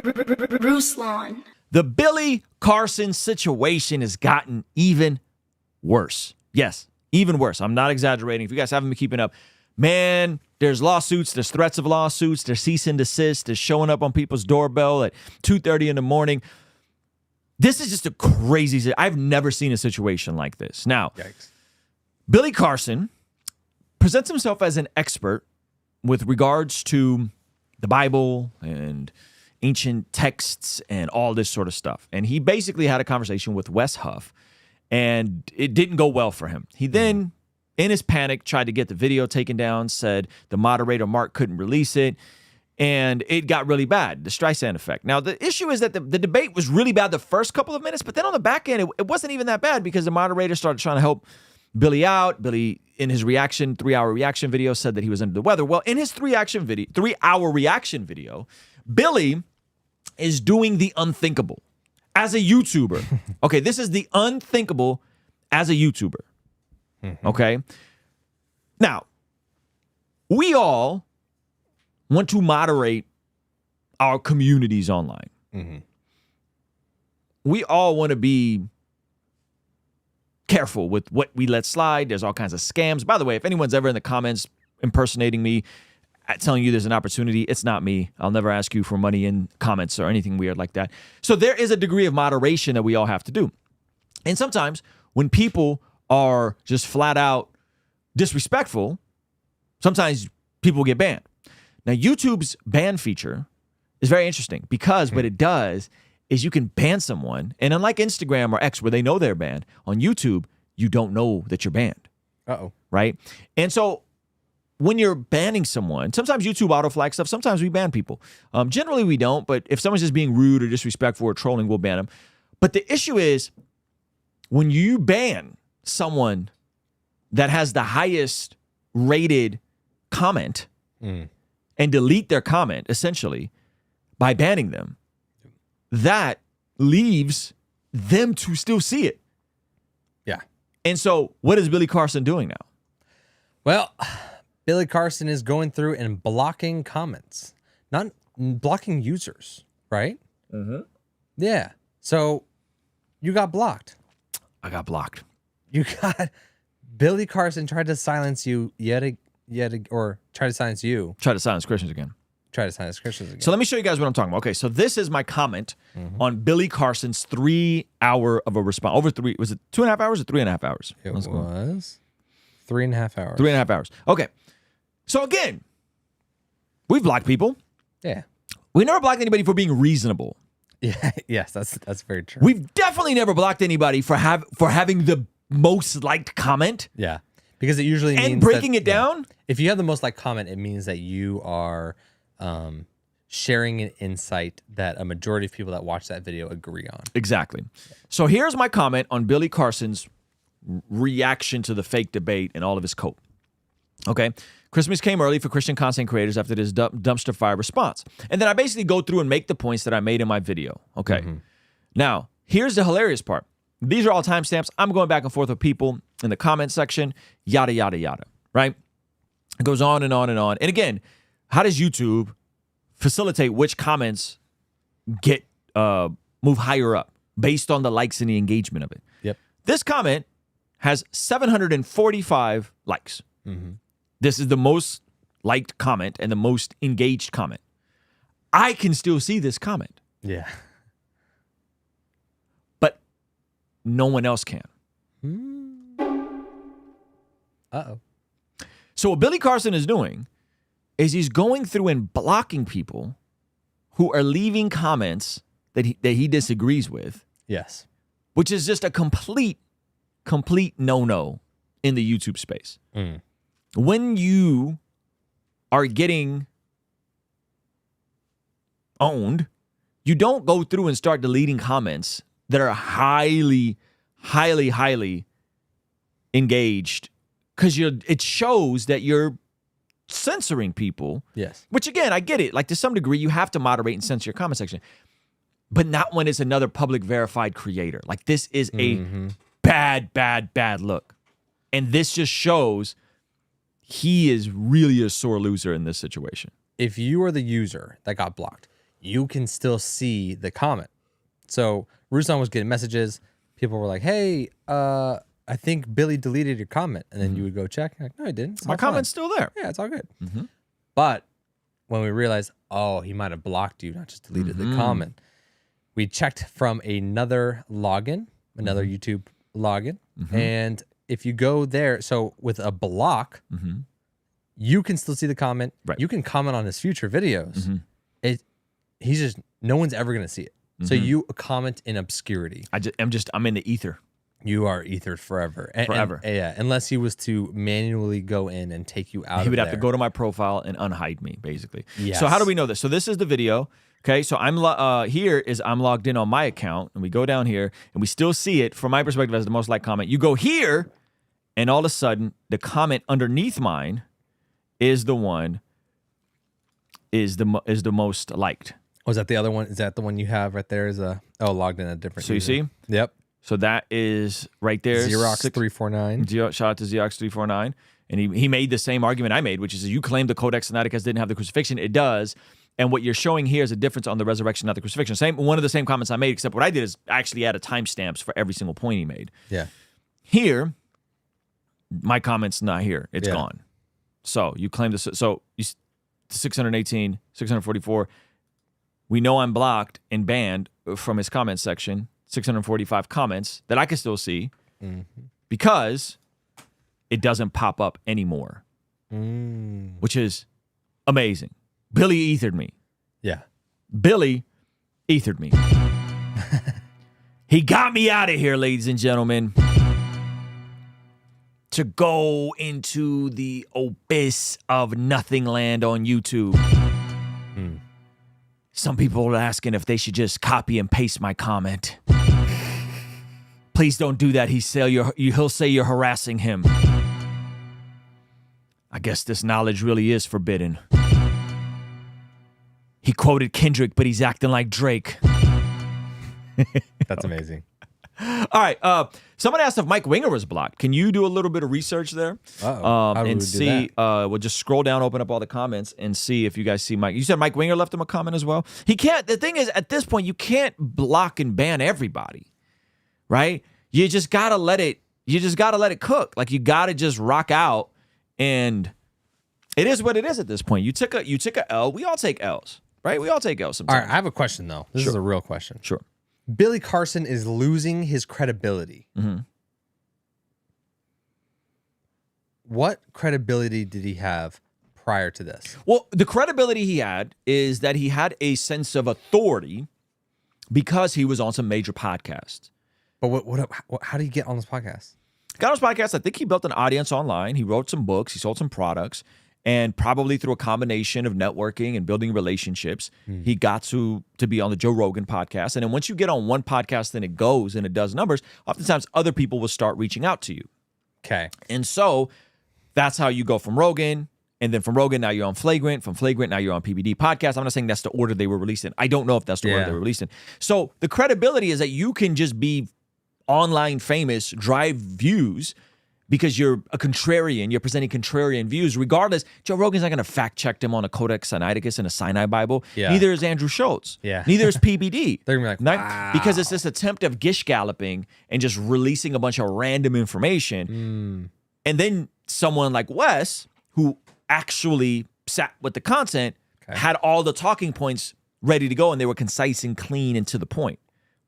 Ruslan. The Billy Carson situation has gotten even worse. Yes, even worse. I'm not exaggerating. If you guys haven't been keeping up, man, there's lawsuits, there's threats of lawsuits, there's cease and desist, there's showing up on people's doorbell at 2:30 in the morning. This is just a crazy, I've never seen a situation like this. Now, Yikes. Billy Carson presents himself as an expert with regards to the Bible and ancient texts and all this sort of stuff. And he basically had a conversation with Wes Huff, and it didn't go well for him. He then, in his panic, tried to get the video taken down, said the moderator, Mark, couldn't release it, and it got really bad, the Streisand effect. Now, the issue is that the debate was really bad the first couple of minutes, but then on the back end, it wasn't even that bad because the moderator started trying to help Billy out. Billy, in his reaction, 3-hour reaction video, said that he was under the weather. Well, in his 3-hour reaction video, Billy is doing the unthinkable as a YouTuber. Okay, this is the unthinkable as a YouTuber. Okay? Now, we all want to moderate our communities online. We all want to be careful with what we let slide. There's all kinds of scams. By the way, if anyone's ever in the comments impersonating me, telling you there's an opportunity, it's not me. I'll never ask you for money in comments or anything weird like that. So there is a degree of moderation that we all have to do. And sometimes when people are just flat out disrespectful, sometimes people get banned. Now, YouTube's ban feature is very interesting because what it does is you can ban someone, and unlike Instagram or X where they know they're banned, on YouTube, you don't know that you're banned. Right? And so when you're banning someone, sometimes YouTube auto-flag stuff, sometimes we ban people. Generally, we don't, but if someone's just being rude or disrespectful or trolling, we'll ban them. But the issue is when you ban someone that has the highest rated comment and delete their comment, essentially, by banning them, that leaves them to still see it. Yeah. And so what is Billy Carson doing now? Well, Billy Carson is going through and blocking comments, not blocking users, right? Yeah. So you got blocked. I got blocked. You got Billy Carson tried to silence you or try to silence you. Try to silence Christians again. Try to silence Christians again. So let me show you guys what I'm talking about. Okay, so this is my comment on Billy Carson's 3-hour of a response. Was it 2.5 hours or 3.5 hours? It was 3.5 hours. 3.5 hours. Okay. So again, we've blocked people. Yeah. We never blocked anybody for being reasonable. Yeah. Yes, that's very true. We've definitely never blocked anybody for having the most liked comment. Yeah. Because it usually means and breaking it down. If you have the most liked comment, it means that you are sharing an insight that a majority of people that watch that video agree on. Exactly. So here's my comment on Billy Carson's reaction to the fake debate and all of his cope. Okay. Christmas came early for Christian content creators after this dumpster fire response. And then I basically go through and make the points that I made in my video. Okay. Now, here's the hilarious part. These are all timestamps. I'm going back and forth with people in the comment section, yada, yada, yada, right? It goes on and on and on. And again, how does YouTube facilitate which comments get move higher up based on the likes and the engagement of it? Yep. This comment has 745 likes. This is the most liked comment and the most engaged comment. I can still see this comment. Yeah. But no one else can. Uh-oh. So what Billy Carson is doing is he's going through and blocking people who are leaving comments that he disagrees with. Yes. Which is just a complete no-no in the YouTube space. When you are getting owned, you don't go through and start deleting comments that are highly engaged, because it shows that you're censoring people. Yes. Which again, I get it. Like to some degree, you have to moderate and censor your comment section, but not when it's another public verified creator. Like this is a bad look. And this just shows he is really a sore loser in this situation. If you are the user that got blocked, you can still see the comment. So Ruslan was getting messages. People were like, hey, I think Billy deleted your comment. And then you would go check. Like, no, he didn't. My comment's still there. Yeah, it's all good. But when we realized, oh, he might have blocked you, not just deleted the comment, we checked from another login, another YouTube login. And if you go there, so with a block, you can still see the comment. Right. You can comment on his future videos. He's just, no one's ever going to see it. So you comment in obscurity. I'm in the ether. You are ethered forever. Forever. Yeah, unless he was to manually go in and take you out. He would have to go to my profile and unhide me, basically. Yes. So how do we know this? So this is the video. Okay, so I'm logged in on my account, and we go down here, and we still see it from my perspective as the most liked comment. You go here, and all of a sudden, the comment underneath mine is the one is the most liked. Was that the other one? Is that the one you have right there? Is logged in a different? So user. you see? Yep. So that is right there. Xerox349. Shout out to Xerox349. And he made the same argument I made, which is you claim the Codex Sinaiticus didn't have the crucifixion. It does. And what you're showing here is a difference on the resurrection, not the crucifixion. One of the same comments I made, except what I did is actually added timestamps for every single point he made. Yeah. Here, my comment's not here. It's gone. So you claim this. So 618, 644. We know I'm blocked and banned from his comment section. 645 comments that I can still see because it doesn't pop up anymore, which is amazing. Billy ethered me. Yeah. Billy ethered me. He got me out of here, ladies and gentlemen, to go into the abyss of nothing land on YouTube. Some people are asking if they should just copy and paste my comment. Please don't do that. He'll say you're harassing him. I guess this knowledge really is forbidden. He quoted Kendrick, but he's acting like Drake. That's amazing. All right. Someone asked if Mike Winger was blocked. Can you do a little bit of research there? And see? We'll just scroll down, open up all the comments, and see if you guys see Mike. You said Mike Winger left him a comment as well. He can't. The thing is, at this point, you can't block and ban everybody, right? You just gotta let it. You just gotta let it cook. Like you gotta just rock out, and it is what it is at this point. You took a L. We all take L's, right? We all take L's sometimes. All right. I have a question though. This is a real question. Sure. Billy Carson is losing his credibility. What credibility did he have prior to this? Well, the credibility he had is that he had a sense of authority because he was on some major podcasts. But what how did he get on this podcast? Got on his podcast. I think he built an audience online. He wrote some books. He sold some products. And probably through a combination of networking and building relationships, he got to be on the Joe Rogan podcast. And then once you get on one podcast and it goes and it does numbers, oftentimes other people will start reaching out to you. Okay. And so that's how you go from Rogan. And then from Rogan, now you're on Flagrant. From Flagrant, now you're on PBD podcast. I'm not saying that's the order they were released in. I don't know if that's the order they were released in. So the credibility is that you can just be online famous, drive views, because you're a contrarian, you're presenting contrarian views. Regardless, Joe Rogan's not going to fact check them on a Codex Sinaiticus and a Sinai Bible. Yeah. Neither is Andrew Schultz. Yeah. Neither is PBD. They're going to be like, wow. Because it's this attempt of gish galloping and just releasing a bunch of random information. And then someone like Wes, who actually sat with the content, had all the talking points ready to go, and they were concise and clean and to the point.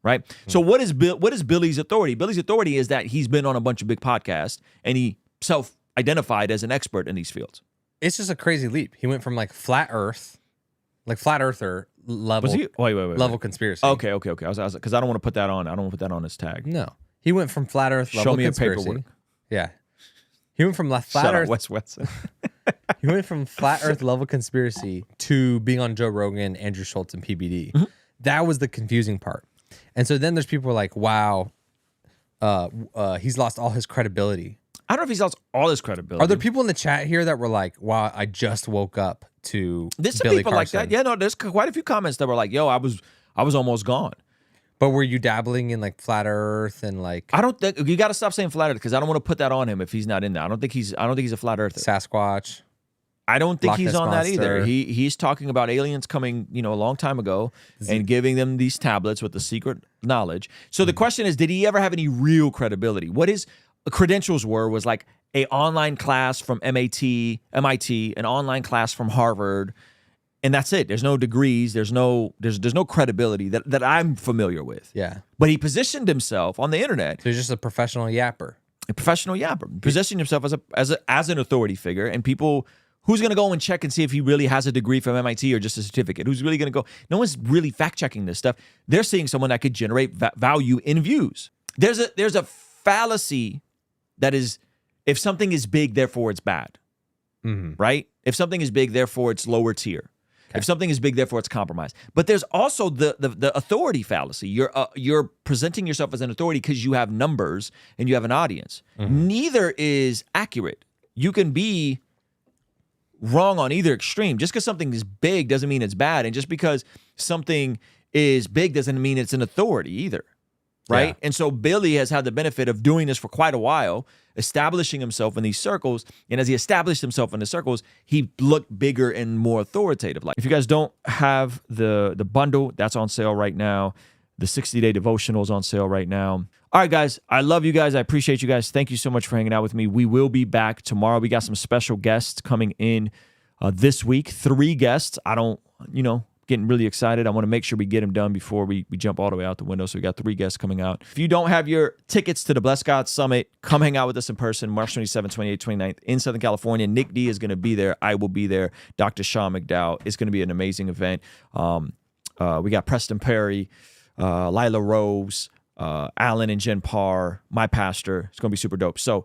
Right. So what is Billy's authority? Billy's authority is that he's been on a bunch of big podcasts and he self-identified as an expert in these fields. It's just a crazy leap. He went from like flat earth, like flat earther level. Was he? Wait. Level conspiracy. Okay. Because I don't want to put that on. I don't want to put that on his tag. No, he went from flat earth level Show me conspiracy. a paperwork. Yeah, he went from flat Shut earth. Up, Wes Wetson. He went from flat earth level conspiracy to being on Joe Rogan, Andrew Schultz, and PBD. That was the confusing part. And so then there's people like, wow, he's lost all his credibility. I don't know if he's lost all his credibility. Are there people in the chat here that were like, wow, I just woke up to There's some Billy people Carson. like that. Yeah, no, there's quite a few comments that were like, yo, I was almost gone. But were you dabbling in like flat earth and like I don't think you got to stop saying flat earth because I don't want to put that on him if he's not in there. I don't think he's a flat earther. Sasquatch? I don't think Loch he's Ness on that either. Monster. He's talking about aliens coming, a long time ago and giving them these tablets with the secret knowledge. So the question is, did he ever have any real credibility? What his credentials was like a online class from MIT, an online class from Harvard, and that's it. There's no degrees. There's no credibility that I'm familiar with. Yeah. But he positioned himself on the internet. So he's just a professional yapper. A professional yapper, positioning himself as an authority figure, and people. Who's going to go and check and see if he really has a degree from MIT or just a certificate? Who's really going to go? No one's really fact checking this stuff. They're seeing someone that could generate value in views. There's a fallacy that is, if something is big, therefore it's bad, right? If something is big, therefore it's lower tier. Okay. If something is big, therefore it's compromised. But there's also the authority fallacy. You're presenting yourself as an authority because you have numbers and you have an audience. Neither is accurate. You can be wrong on either extreme. Just because something is big doesn't mean it's bad, and just because something is big doesn't mean it's an authority either, right? Yeah. And so Billy has had the benefit of doing this for quite a while, establishing himself in these circles, and as he established himself in the circles, he looked bigger and more authoritative. Like, if you guys don't have the bundle, that's on sale right now. The 60-day devotional is on sale right now. All right, guys, I love you guys. I appreciate you guys. Thank you so much for hanging out with me. We will be back tomorrow. We got some special guests coming in this week. 3 guests. Getting really excited. I want to make sure we get them done before we jump all the way out the window. So we got 3 guests coming out. If you don't have your tickets to the Bless God Summit, come hang out with us in person, March 27th, 28th, 29th in Southern California. Nick D is going to be there. I will be there. Dr. Sean McDowell. It's going to be an amazing event. We got Preston Perry, Lila Rose, Alan and Jen Parr, my pastor. It's going to be super dope. So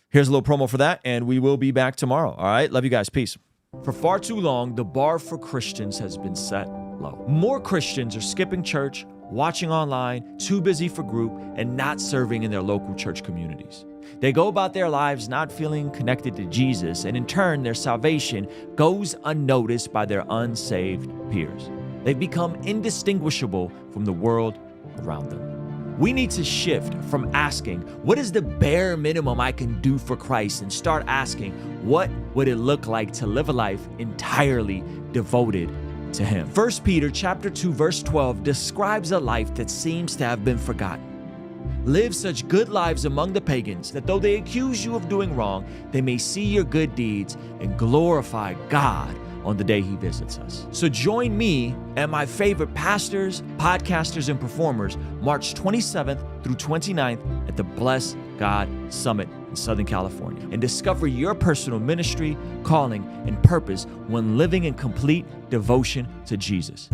here's a little promo for that, and we will be back tomorrow. All right? Love you guys. Peace. For far too long, the bar for Christians has been set low. More Christians are skipping church, watching online, too busy for group, and not serving in their local church communities. They go about their lives not feeling connected to Jesus, and in turn, their salvation goes unnoticed by their unsaved peers. They've become indistinguishable from the world around them. We need to shift from asking, what is the bare minimum I can do for Christ, and start asking, what would it look like to live a life entirely devoted to Him? 1 Peter chapter 2, verse 12 describes a life that seems to have been forgotten. Live such good lives among the pagans that though they accuse you of doing wrong, they may see your good deeds and glorify God on the day He visits us. So join me and my favorite pastors, podcasters, and performers March 27th through 29th at the Bless God Summit in Southern California, and discover your personal ministry, calling, and purpose when living in complete devotion to Jesus.